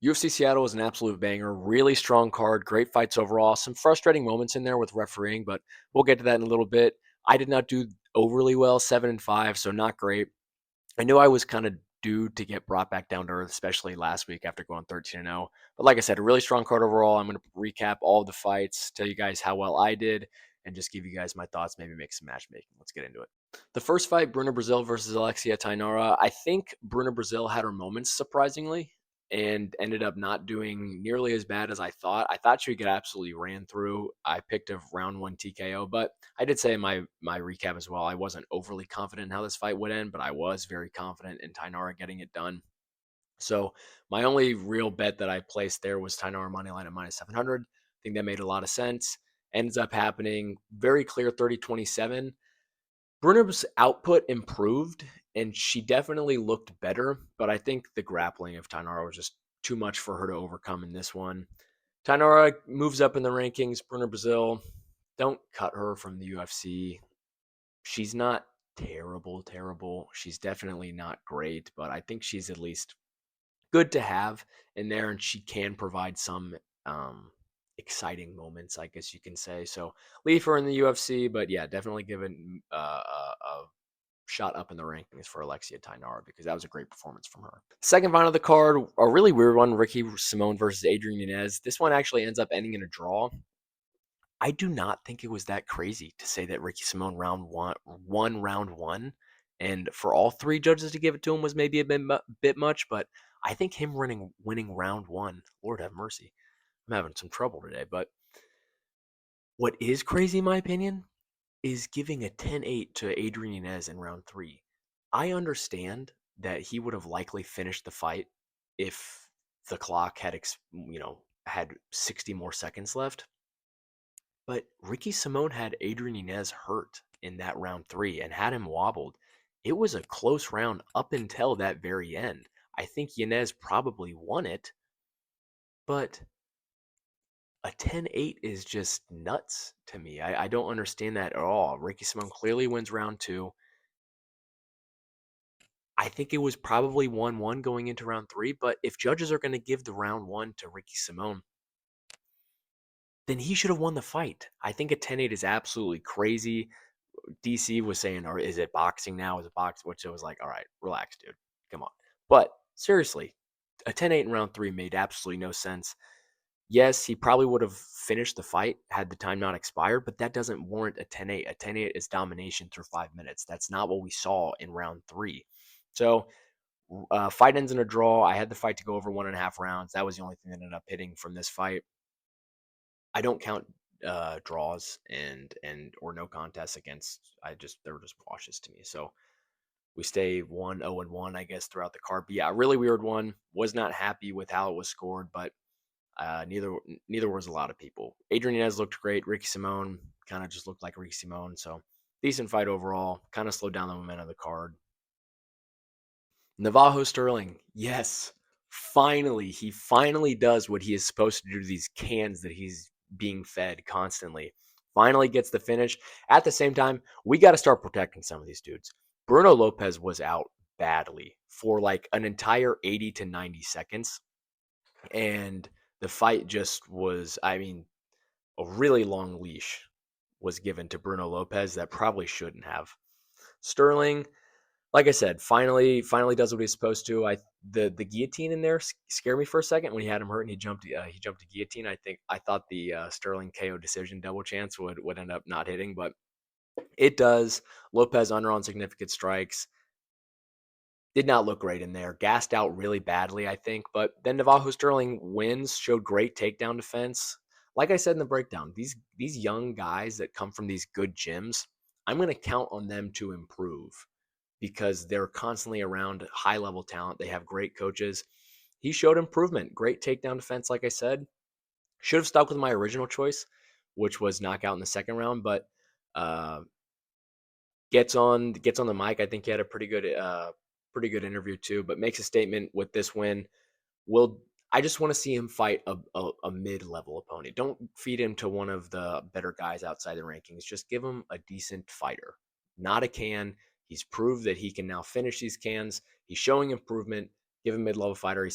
UFC Seattle was an absolute banger. Really strong card. Great fights overall. Some frustrating moments in there with refereeing, but we'll get to that in a little bit. I did not do overly well, 7-5, so not great. I knew I was kind of due to get brought back down to earth, especially last week after going 13-0. But like I said, a really strong card overall. I'm going to recap all of the fights, tell you guys how well I did, and just give you guys my thoughts, maybe make some matchmaking. Let's get into it. The first fight, Bruna Brazil versus Alexia Tainara. I think Bruna Brazil had her moments, surprisingly, and ended up not doing nearly as bad as I thought. I thought she would get absolutely ran through. I picked a round one TKO, but I did say in my recap as well, I wasn't overly confident in how this fight would end, but I was very confident in Tainara getting it done. So my only real bet that I placed there was Tainara moneyline at minus 700. I think that made a lot of sense. Ends up happening very clear 30-27. Bruner's output improved, and she definitely looked better, but I think the grappling of Tainara was just too much for her to overcome in this one. Tainara moves up in the rankings. Bruna Brazil, don't cut her from the UFC. She's not terrible, terrible. She's definitely not great, but I think she's at least good to have in there, and she can provide some exciting moments, I guess you can say. So leave her in the UFC, but yeah, definitely give it a shot up in the rankings for Alexia Tainara because that was a great performance from her. Second fight of the card, a really weird one, Ricky Simone versus Adrian Yanez. This one actually ends up ending in a draw. I do not think it was that crazy to say that Ricky Simone won round one, and for all three judges to give it to him was maybe a bit much. But I think him winning round one, Lord have mercy, I'm having some trouble today. But what is crazy, in my opinion, is giving a 10-8 to Adrian Yanez in round three. I understand that he would have likely finished the fight if the clock had 60 more seconds left. But Ricky Simone had Adrian Yanez hurt in that round three and had him wobbled. It was a close round up until that very end. I think Yanez probably won it, but a 10-8 is just nuts to me. I don't understand that at all. Ricky Simone clearly wins round two. I think it was probably 1-1 going into round three, but if judges are going to give the round one to Ricky Simone, then he should have won the fight. I think a 10-8 is absolutely crazy. DC was saying, or is it boxing now? Is it boxing? Which it was like, all right, relax, dude. Come on. But seriously, a 10-8 in round three made absolutely no sense. Yes, he probably would have finished the fight had the time not expired, but that doesn't warrant a 10-8. A 10-8 is domination through 5 minutes. That's not what we saw in round three. So, fight ends in a draw. I had the fight to go over 1.5 rounds. That was the only thing that ended up hitting from this fight. I don't count draws and or no contests against. They were just washes to me. So we stay 1-0-1, I guess, throughout the card. But yeah, a really weird one. Was not happy with how it was scored, but neither was a lot of people. Adrian Yanez looked great. Ricky Simone kind of just looked like Ricky Simone. So decent fight overall. Kind of slowed down the momentum of the card. Navajo Sterling, yes, finally, he finally does what he is supposed to do to these cans that he's being fed constantly. Finally gets the finish. At the same time, we got to start protecting some of these dudes. Bruno Lopez was out badly for like an entire 80 to 90 seconds. And the fight just was, I mean, a really long leash was given to Bruno Lopez that probably shouldn't have. Sterling, like I said, finally does what he's supposed to. The guillotine in there scared me for a second when he had him hurt and he jumped to guillotine. I thought the Sterling KO decision double chance would end up not hitting, but it does. Lopez under on significant strikes. Did not look great in there. Gassed out really badly, I think. But then Navajo Sterling wins, showed great takedown defense. Like I said in the breakdown, these young guys that come from these good gyms, I'm going to count on them to improve because they're constantly around high level talent. They have great coaches. He showed improvement. Great takedown defense, like I said. Should have stuck with my original choice, which was knockout in the second round, but uh, gets on the mic. I think he had a pretty good interview too, but makes a statement with this win. Will I just want to see him fight a mid-level opponent. Don't feed him to one of the better guys outside the rankings. Just give him a decent fighter, not a can. He's proved that he can now finish these cans. He's showing improvement. give him a mid-level fighter. He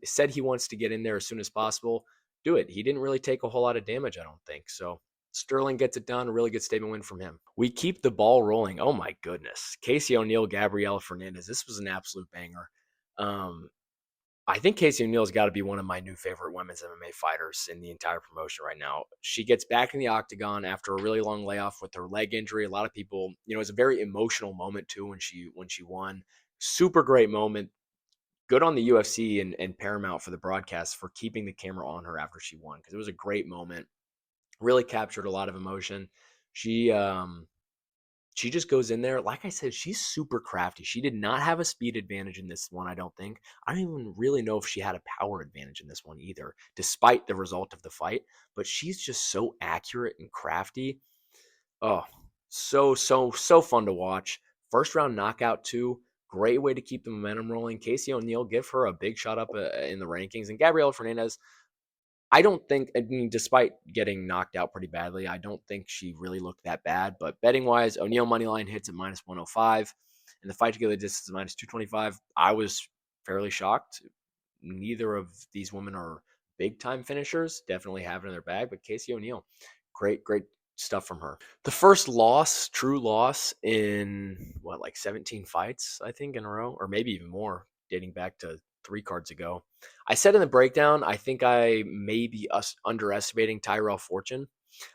said he wants to get in there as soon as possible. Do it. He didn't really take a whole lot of damage, I don't think. So Sterling gets it done. A really good statement win from him. We keep the ball rolling. Oh my goodness. Casey O'Neill, Gabriela Fernandez. This was an absolute banger. I think Casey O'Neill's got to be one of my new favorite women's MMA fighters in the entire promotion right now. She gets back in the octagon after a really long layoff with her leg injury. A lot of people, it's a very emotional moment too when she won. Super great moment. Good on the UFC and Paramount for the broadcast for keeping the camera on her after she won, because it was a great moment. Really captured a lot of emotion. She she just goes in there. Like I said, she's super crafty. She did not have a speed advantage in this one, I don't think. I don't even really know if she had a power advantage in this one either, despite the result of the fight. But she's just so accurate and crafty. Oh, so fun to watch. First round knockout too. Great way to keep the momentum rolling. Casey O'Neill, give her a big shot up in the rankings. And Gabriela Fernandez, I don't think, I mean, despite getting knocked out pretty badly, I don't think she really looked that bad. But betting wise, O'Neill money line hits at minus 105, and the fight to go the distance is minus 225. I was fairly shocked. Neither of these women are big time finishers. Definitely have it in their bag, but Casey O'Neill, great stuff from her. The first loss, true loss in what, like 17 fights, I think, in a row, or maybe even more, dating back to 3 cards ago. I said in the breakdown, I think I may be underestimating Tyrell Fortune.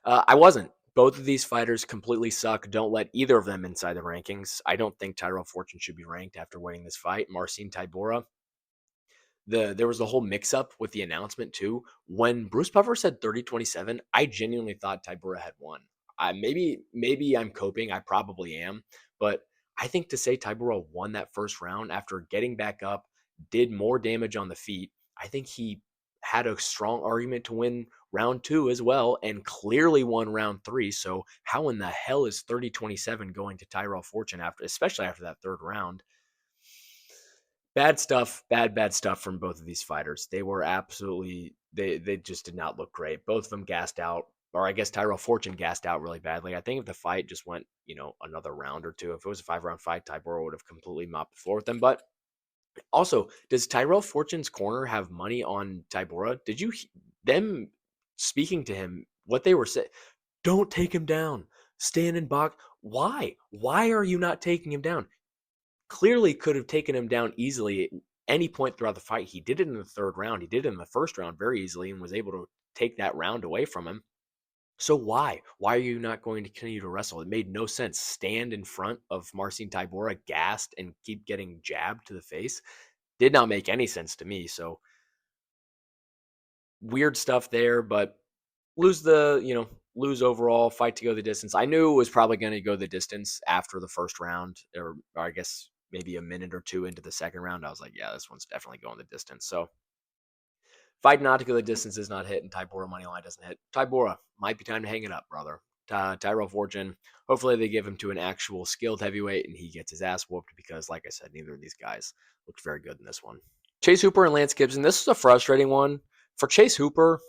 I wasn't. Both of these fighters completely suck. Don't let either of them inside the rankings. I don't think Tyrell Fortune should be ranked after winning this fight. Marcin Tybura, there was the whole mix up with the announcement too. When Bruce Puffer said 30-27, I genuinely thought Tybura had won. Maybe I'm coping. I probably am, but I think to say Tybura won that first round after getting back up, did more damage on the feet. I think he had a strong argument to win round 2 as well, and clearly won round 3. So how in the hell is 30-27 going to Tyrell Fortune especially after that third round? Bad stuff, bad stuff from both of these fighters. They were absolutely, they just did not look great. Both of them gassed out, or I guess Tyrell Fortune gassed out really badly. I think if the fight just went, another round or two, if it was a 5-round fight, Tybura would have completely mopped the floor with them. But also, does Tyrell Fortune's corner have money on Tybura? Did you them speaking to him? What they were saying? Don't take him down. Stand in box. Why? Why are you not taking him down? Clearly could have taken him down easily at any point throughout the fight. He did it in the third round. He did it in the first round very easily and was able to take that round away from him. So why? Why are you not going to continue to wrestle? It made no sense. Stand in front of Marcin Tybura, gassed, and keep getting jabbed to the face. Did not make any sense to me. So weird stuff there, but lose overall, fight to go the distance. I knew it was probably going to go the distance after the first round, or I guess maybe a minute or two into the second round. I was like, yeah, this one's definitely going the distance. So fight not to go the distance is not hit, and Tybura money line doesn't hit. Tybura, might be time to hang it up, brother. Tyrell Fortune, hopefully they give him to an actual skilled heavyweight and he gets his ass whooped, because like I said, neither of these guys looked very good in this one. Chase Hooper and Lance Gibson, this is a frustrating one. For Chase Hooper,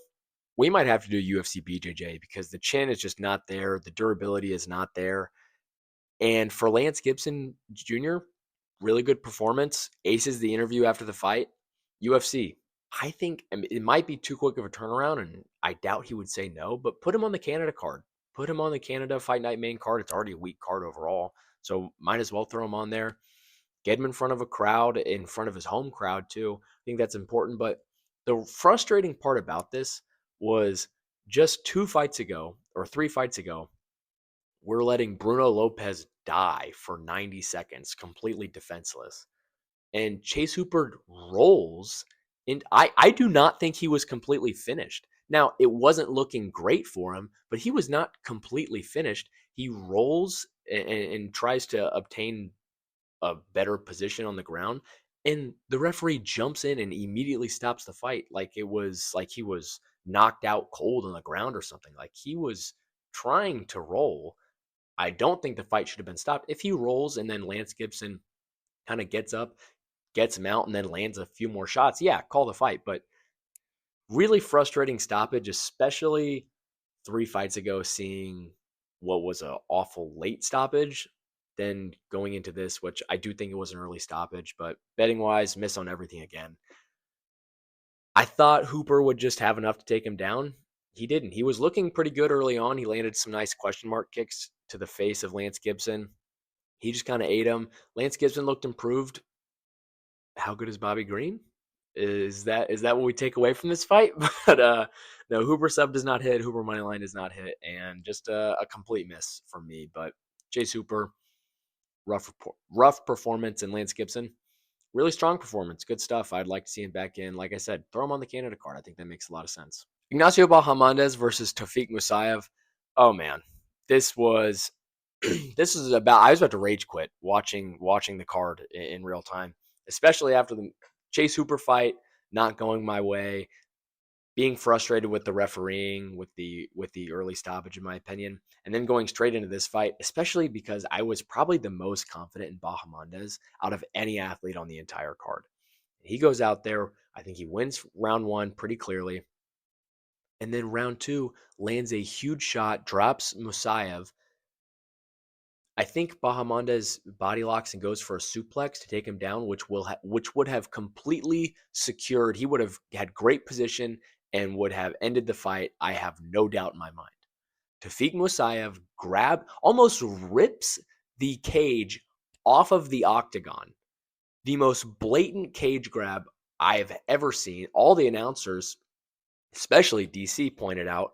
we might have to do UFC BJJ because the chin is just not there. The durability is not there. And for Lance Gibson Jr., really good performance. Aces the interview after the fight. UFC, I think it might be too quick of a turnaround, and I doubt he would say no, but put him on the Canada card. Put him on the Canada Fight Night main card. It's already a weak card overall, so might as well throw him on there. Get him in front of a crowd, in front of his home crowd too. I think that's important. But the frustrating part about this was just 2 fights ago or 3 fights ago, we're letting Bruno Lopez die for 90 seconds, completely defenseless. And Chase Hooper rolls. And I do not think he was completely finished. Now, it wasn't looking great for him, but he was not completely finished. He rolls and tries to obtain a better position on the ground, and the referee jumps in and immediately stops the fight, like it was like he was knocked out cold on the ground or something. Like he was trying to roll. I don't think the fight should have been stopped. If he rolls and then Lance Gibson kind of gets up, gets him out, and then lands a few more shots, yeah, call the fight. But really frustrating stoppage, especially 3 fights ago, seeing what was an awful late stoppage. than going into this, which I do think it was an early stoppage, but betting wise, miss on everything again. I thought Hooper would just have enough to take him down. He didn't. He was looking pretty good early on. He landed some nice question mark kicks to the face of Lance Gibson. He just kind of ate him. Lance Gibson looked improved. How good is Bobby Green? Is that what we take away from this fight? But no, Hooper sub does not hit. Hooper money line does not hit, and just a complete miss from me. But Chase Hooper, rough performance, and Lance Gibson, really strong performance. Good stuff. I'd like to see him back in. Like I said, throw him on the Canada card. I think that makes a lot of sense. Ignacio Bahamondes versus Tafik Musayev. Oh man, this was this is about. I was about to rage quit watching the card in real time, especially after the Chase Hooper fight not going my way, being frustrated with the refereeing, with the early stoppage, in my opinion, and then going straight into this fight, especially because I was probably the most confident in Bahamondes out of any athlete on the entire card. He goes out there. I think he wins round one pretty clearly. And then round two lands a huge shot, drops Musayev. I think Bahamondes body locks and goes for a suplex to take him down, which would have completely secured. He would have had great position and would have ended the fight. I have no doubt in my mind. Tafik Musayev almost rips the cage off of the octagon. The most blatant cage grab I've ever seen. All the announcers, especially DC, pointed out.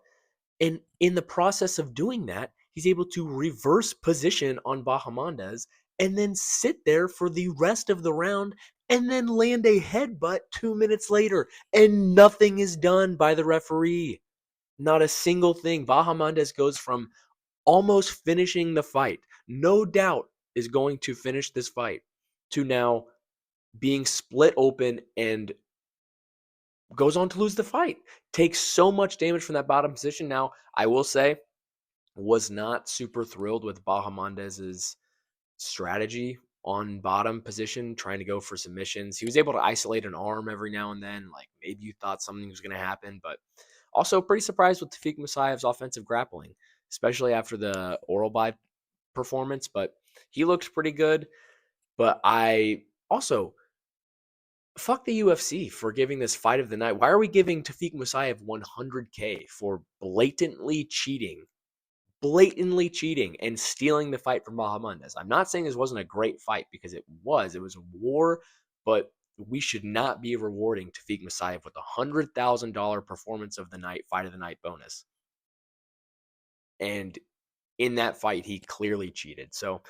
And in the process of doing that, he's able to reverse position on Bahamondes and then sit there for the rest of the round and then land a headbutt 2 minutes later. And nothing is done by the referee. Not a single thing. Bahamondes goes from almost finishing the fight, no doubt is going to finish this fight, to now being split open and goes on to lose the fight. Takes so much damage from that bottom position. Now, I will say, was not super thrilled with Bahamondes's strategy on bottom position, trying to go for submissions. He was able to isolate an arm every now and then. Like maybe you thought something was going to happen, but also pretty surprised with Tafik Musayev's offensive grappling, especially after the oral bite performance. But he looked pretty good. But I also fuck the UFC for giving this fight of the night. Why are we giving Tafik Musayev 100K for blatantly cheating and stealing the fight from Bahamondes? I'm not saying this wasn't a great fight, because it was. It was a war, but we should not be rewarding Tafik Musayev with a $100,000 performance of the night, fight of the night bonus. And in that fight, he clearly cheated. So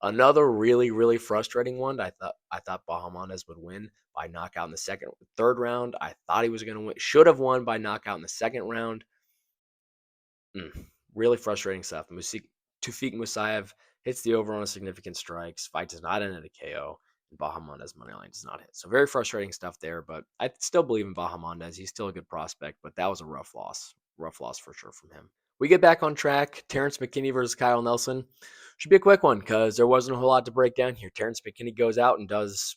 another really, really frustrating one. I thought Bahamondes would win by knockout in the third round. I thought he was going to win. Should have won by knockout in the second round. Really frustrating stuff. Tufik Musayev hits the over on significant strikes. Fight does not end in a KO. And Bahamondes moneyline does not hit. So very frustrating stuff there. But I still believe in Bahamondes. He's still a good prospect. But that was a rough loss. Rough loss for sure from him. We get back on track. Terrence McKinney versus Kyle Nelson. Should be a quick one because there wasn't a whole lot to break down here. Terrence McKinney goes out and does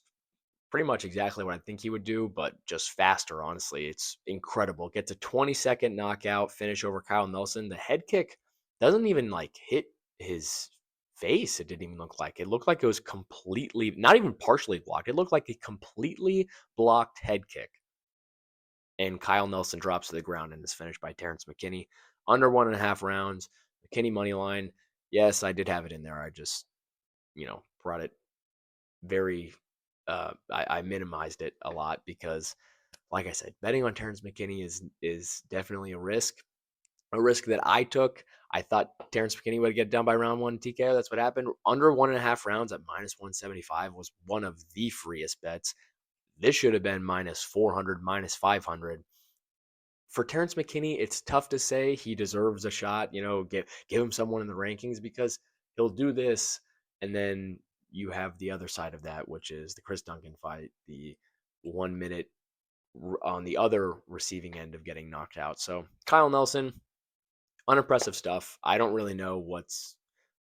pretty much exactly what I think he would do, but just faster, honestly. It's incredible. Gets a 20-second knockout finish over Kyle Nelson. The head kick doesn't even hit his face. It didn't even look like. It looked like it was completely, not even partially blocked. It looked like a completely blocked head kick. And Kyle Nelson drops to the ground and is finished by Terrence McKinney. Under 1.5 rounds. McKinney money line. Yes, I did have it in there. I just, brought it very I minimized it a lot because, like I said, betting on Terrence McKinney is definitely a risk that I took. I thought Terrence McKinney would get done by round one TKO. That's what happened. Under 1.5 rounds at -175 was one of the freest bets. This should have been -400, -500. For Terrence McKinney, it's tough to say he deserves a shot. Give him someone in the rankings, because he'll do this, and then you have the other side of that, which is the Chris Duncan fight, the 1 minute on the other receiving end of getting knocked out. So Kyle Nelson, unimpressive stuff. I don't really know what's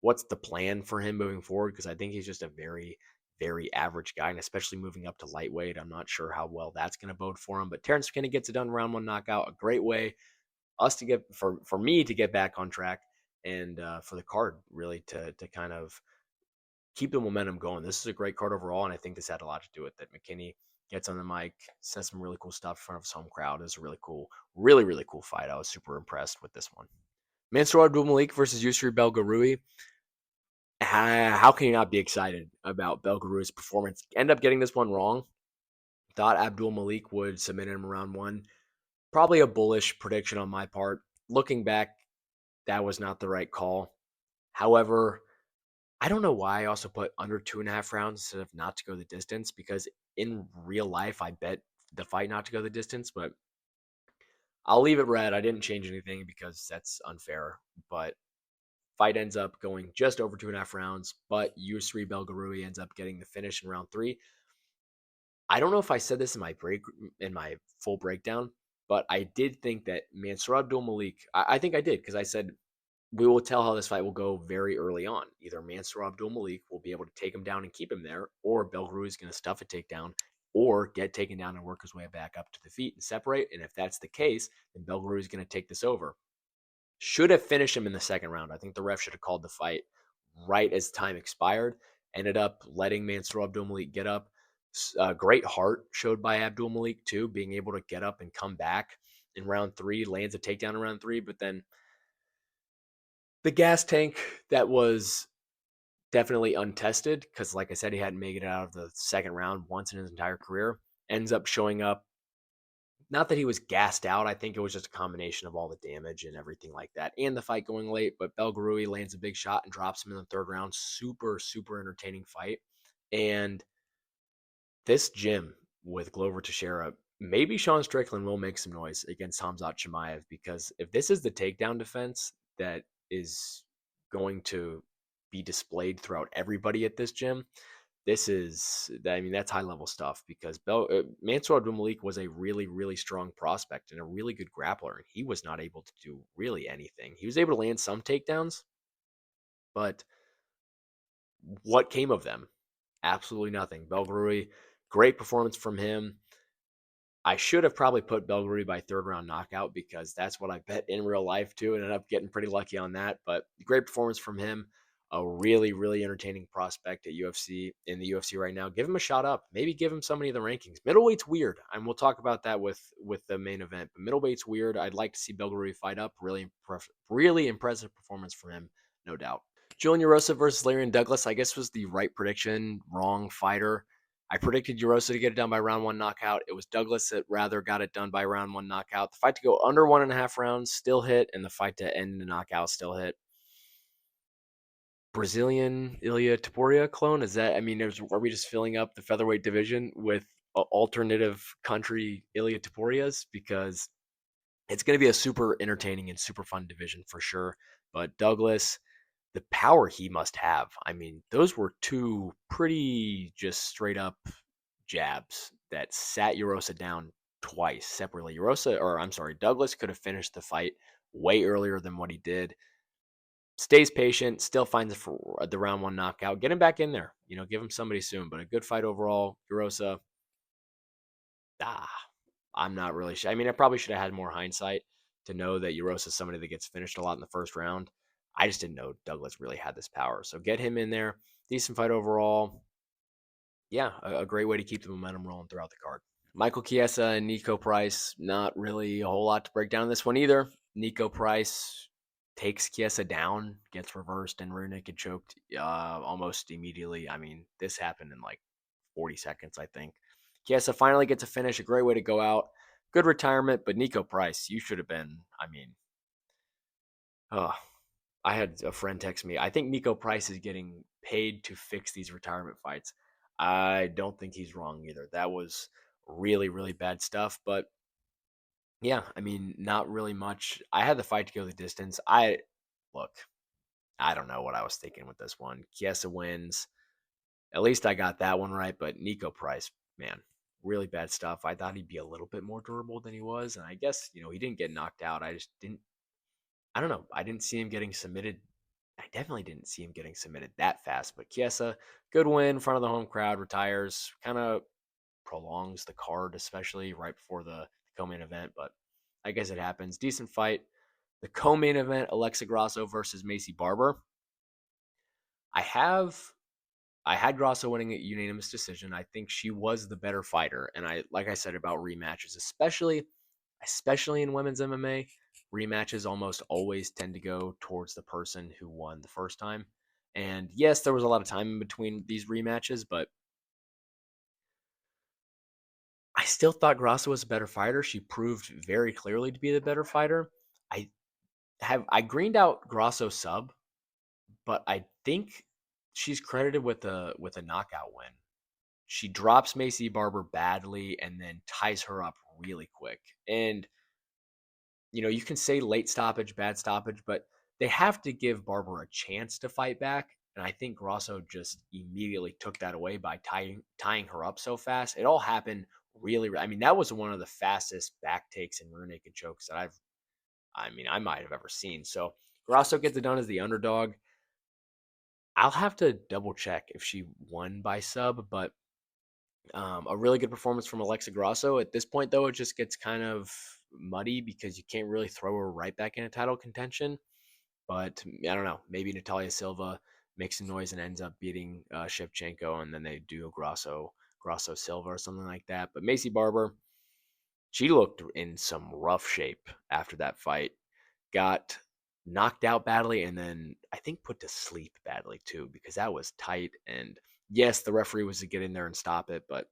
the plan for him moving forward, because I think he's just a very, very average guy, and especially moving up to lightweight, I'm not sure how well that's going to bode for him. But Terrence McKinney gets it done, round one knockout, a great way for me to get back on track, and for the card really to kind of keep the momentum going. This is a great card overall, and I think this had a lot to do with it. McKinney gets on the mic, says some really cool stuff in front of his home crowd. It's a really cool, really, really cool fight. I was super impressed with this one. Mansour Abdul-Malik versus Yusri Belgarui. How can you not be excited about Belgarui's performance? End up getting this one wrong. Thought Abdul Malik would submit him around one. Probably a bullish prediction on my part. Looking back, that was not the right call. However, I don't know why I also put under 2.5 rounds instead of not to go the distance, because in real life, I bet the fight not to go the distance, but I'll leave it red. I didn't change anything because that's unfair. But fight ends up going just over 2.5 rounds, but Yusri Belgarui ends up getting the finish in round three. I don't know if I said this in my full breakdown, but I did think that Mansour Abdul Malik. I think I did, because I said we will tell how this fight will go very early on. Either Mansour Abdul Malik will be able to take him down and keep him there, or Belgarui is going to stuff a takedown or get taken down and work his way back up to the feet and separate. And if that's the case, then Belgarui is going to take this over. Should have finished him in the second round. I think the ref should have called the fight right as time expired. Ended up letting Mansour Abdul Malik get up. Great heart showed by Abdul Malik too, being able to get up and come back in round three. Lands a takedown in round three, but then the gas tank that was definitely untested, because like I said, he hadn't made it out of the second round once in his entire career. Ends up showing up. Not that he was gassed out. I think it was just a combination of all the damage and everything like that, and the fight going late. But Belgarui lands a big shot and drops him in the third round. Super, super entertaining fight. And this gym with Glover Teixeira, maybe Sean Strickland will make some noise against Hamzat Chimaev, because if this is the takedown defense that is going to be displayed throughout everybody at this gym, this is, I mean, that's high level stuff, because Mansour Abdul Malik was a really, really strong prospect and a really good grappler, and he was not able to do really anything. He was able to land some takedowns, but what came of them? Absolutely nothing. Belgarui, great performance from him. I should have probably put Belgarui by third round knockout, because that's what I bet in real life too, and ended up getting pretty lucky on that. But great performance from him. A really, really entertaining prospect at UFC in the UFC right now. Give him a shot up. Maybe give him somebody in the rankings. Middleweight's weird, and we'll talk about that with the main event. But middleweight's weird. I'd like to see Belgarui fight up. Really impressive performance from him, no doubt. Julian Erosa versus Larian Douglas, I guess, was the right prediction. Wrong fighter. I predicted Erosa to get it done by round one knockout. It was Douglas that rather got it done by round one knockout. The fight to go under 1.5 rounds still hit, and the fight to end the knockout still hit. Brazilian Ilya Taporia clone? Is that, I mean, are we just filling up the featherweight division with alternative country Ilya Taporias? Because it's going to be a super entertaining and super fun division for sure. But Douglas, the power he must have. I mean, those were two pretty just straight up jabs that sat Erosa down twice separately. Douglas could have finished the fight way earlier than what he did. Stays patient, still finds the round one knockout. Get him back in there. Give him somebody soon. But a good fight overall. Erosa, ah, I'm not really sure. I mean, I probably should have had more hindsight to know that Erosa is somebody that gets finished a lot in the first round. I just didn't know Douglas really had this power. So get him in there. Decent fight overall. Yeah, a great way to keep the momentum rolling throughout the card. Michael Chiesa and Nico Price, not really a whole lot to break down in this one either. Nico Price takes Chiesa down, gets reversed and rear naked choked almost immediately. I mean, this happened in like 40 seconds, I think. Chiesa finally gets a finish, a great way to go out. Good retirement, but Nico Price, you should have been, I mean, oh, I had a friend text me. I think Nico Price is getting paid to fix these retirement fights. I don't think he's wrong either. That was really, really bad stuff. But yeah, I mean, not really much. I had the fight to go the distance. Look, I don't know what I was thinking with this one. Chiesa wins. At least I got that one right. But Nico Price, man, really bad stuff. I thought he'd be a little bit more durable than he was. And I guess, he didn't get knocked out. I don't know. I didn't see him getting submitted. I definitely didn't see him getting submitted that fast. But Chiesa, good win in front of the home crowd, retires, kind of prolongs the card, especially right before the co-main event. But I guess it happens. Decent fight. The co-main event, Alexa Grasso versus Macy Barber. I have I had Grasso winning a unanimous decision. I think she was the better fighter, and like I said about rematches, especially in women's MMA, rematches almost always tend to go towards the person who won the first time. And yes, there was a lot of time in between these rematches, but I still thought Grasso was a better fighter. She proved very clearly to be the better fighter. I I greened out Grasso sub, but I think she's credited with a knockout win. She drops Macy Barber badly and then ties her up really quick. And you can say late stoppage, bad stoppage, but they have to give Barber a chance to fight back. And I think Grosso just immediately took that away by tying her up so fast. It all happened really. I mean, that was one of the fastest back takes and rear naked chokes that I might have ever seen. So Grosso gets it done as the underdog. I'll have to double check if she won by sub, but a really good performance from Alexa Grasso. At this point, though, it just gets kind of muddy because you can't really throw her right back into title contention. But I don't know. Maybe Natalia Silva makes some noise and ends up beating Shevchenko, and then they do Grasso Silva or something like that. But Macy Barber, she looked in some rough shape after that fight. Got knocked out badly, and then I think put to sleep badly too because that was tight. And yes, the referee was to get in there and stop it, but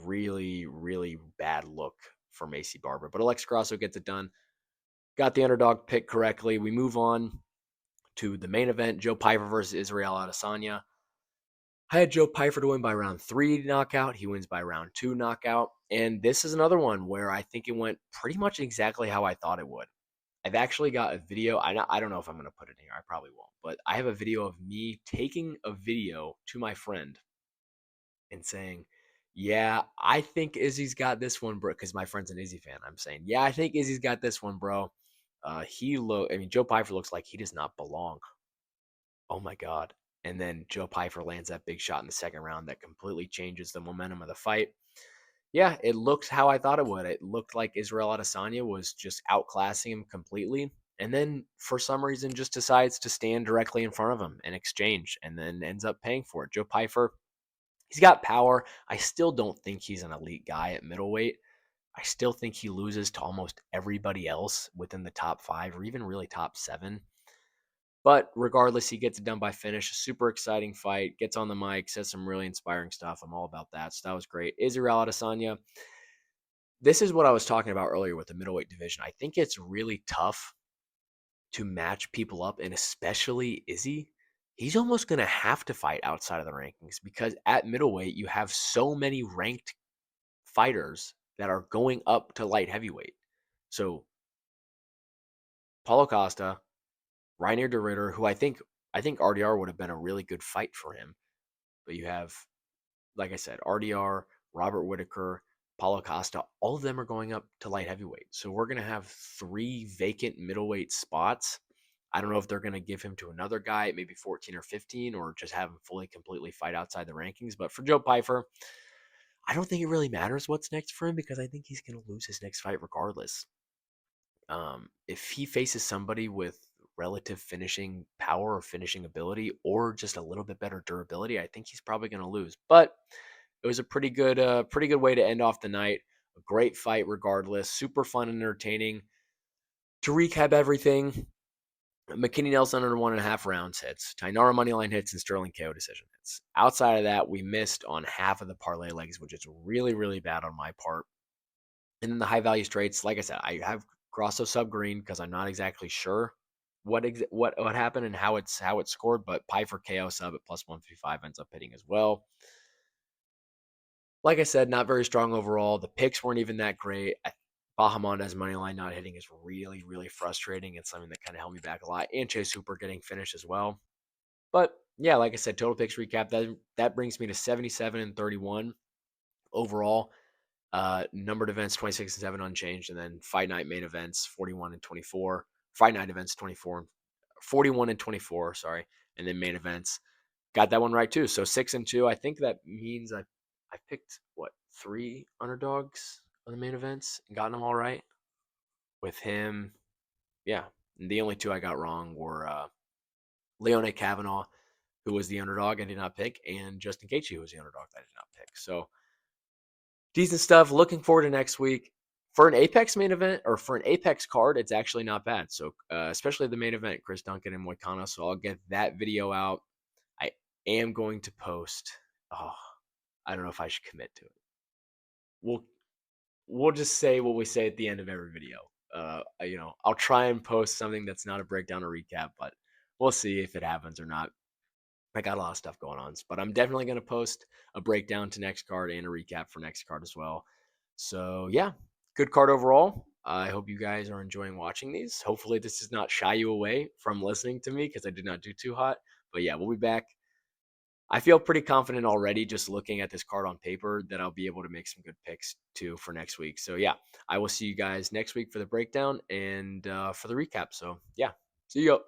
really, really bad look for Macy Barber. But Alexa Grasso gets it done. Got the underdog pick correctly. We move on to the main event, Joe Pyfer versus Israel Adesanya. I had Joe Pyfer to win by round 3 knockout. He wins by round 2 knockout. And this is another one where I think it went pretty much exactly how I thought it would. I've actually got a video. I don't know if I'm going to put it in here. I probably won't. But I have a video of me taking a video to my friend and saying, yeah, I think Izzy's got this one, bro. Because my friend's an Izzy fan. I'm saying, yeah, I think Izzy's got this one, bro. I mean, Joe Pyfer looks like he does not belong. Oh my God. And then Joe Pyfer lands that big shot in the second round that completely changes the momentum of the fight. Yeah, it looked how I thought it would. It looked like Israel Adesanya was just outclassing him completely. And then for some reason just decides to stand directly in front of him and exchange and then ends up paying for it. Joe Pyfer, he's got power. I still don't think he's an elite guy at middleweight. I still think he loses to almost everybody else within the top 5 or even really top 7. But regardless, he gets it done by finish. A super exciting fight. Gets on the mic, says some really inspiring stuff. I'm all about that. So that was great. Israel Adesanya. This is what I was talking about earlier with the middleweight division. I think it's really tough to match people up, and especially Izzy. He's almost going to have to fight outside of the rankings because at middleweight, you have so many ranked fighters that are going up to light heavyweight. So Paulo Costa, Reinier de Ritter, who I think RDR would have been a really good fight for him. But you have, like I said, RDR, Robert Whitaker, Paulo Costa, all of them are going up to light heavyweight. So we're going to have 3 vacant middleweight spots. I don't know if they're going to give him to another guy at maybe 14 or 15 or just have him fully, completely fight outside the rankings. But for Joe Pyfer, I don't think it really matters what's next for him because I think he's going to lose his next fight regardless. If he faces somebody with relative finishing power or finishing ability or just a little bit better durability, I think he's probably going to lose. But it was a pretty good way to end off the night. A great fight regardless, super fun and entertaining. To recap everything, McKinney Nelson under 1.5 rounds hits, Tainara moneyline hits, and Sterling KO decision hits. Outside of that, we missed on half of the parlay legs, which is really, really bad on my part. And then the high value straights, like I said, I have Grosso sub green because I'm not exactly sure what happened and how it's scored, but Pyfer KO sub at plus 155 ends up hitting as well. Like I said, not very strong overall. The picks weren't even that great. Bahamondes money line not hitting is really, really frustrating. It's something that kind of held me back a lot. And Chase Hooper getting finished as well. But yeah, like I said, total picks recap. That brings me to 77-31 overall. Numbered events 26 and 7 unchanged, and then fight night main events 41 and 24. Fight night events 41 and 24. Sorry, and then main events got that one right too. So 6 and 2. I think that means I picked what 3 underdogs on the main events and gotten them all right with him. Yeah, and the only 2 I got wrong were Leone Kavanaugh who was the underdog I did not pick, and Justin Gaethje, who was the underdog that I did not pick. So decent stuff. Looking forward to next week. For an Apex main event or for an Apex card, it's actually not bad. So especially the main event, Chris Duncan and Moicano. So I'll get that video out. I am going to post. Oh, I don't know if I should commit to it. We'll we'll just say what we say at the end of every video. I'll try and post something that's not a breakdown or recap, but we'll see if it happens or not. I got a lot of stuff going on, but I'm definitely going to post a breakdown to next card and a recap for next card as well. So yeah, good card overall. I hope you guys are enjoying watching these. Hopefully this does not shy you away from listening to me because I did not do too hot. But yeah, we'll be back. I feel pretty confident already just looking at this card on paper that I'll be able to make some good picks too for next week. So yeah, I will see you guys next week for the breakdown and for the recap. So yeah, see you.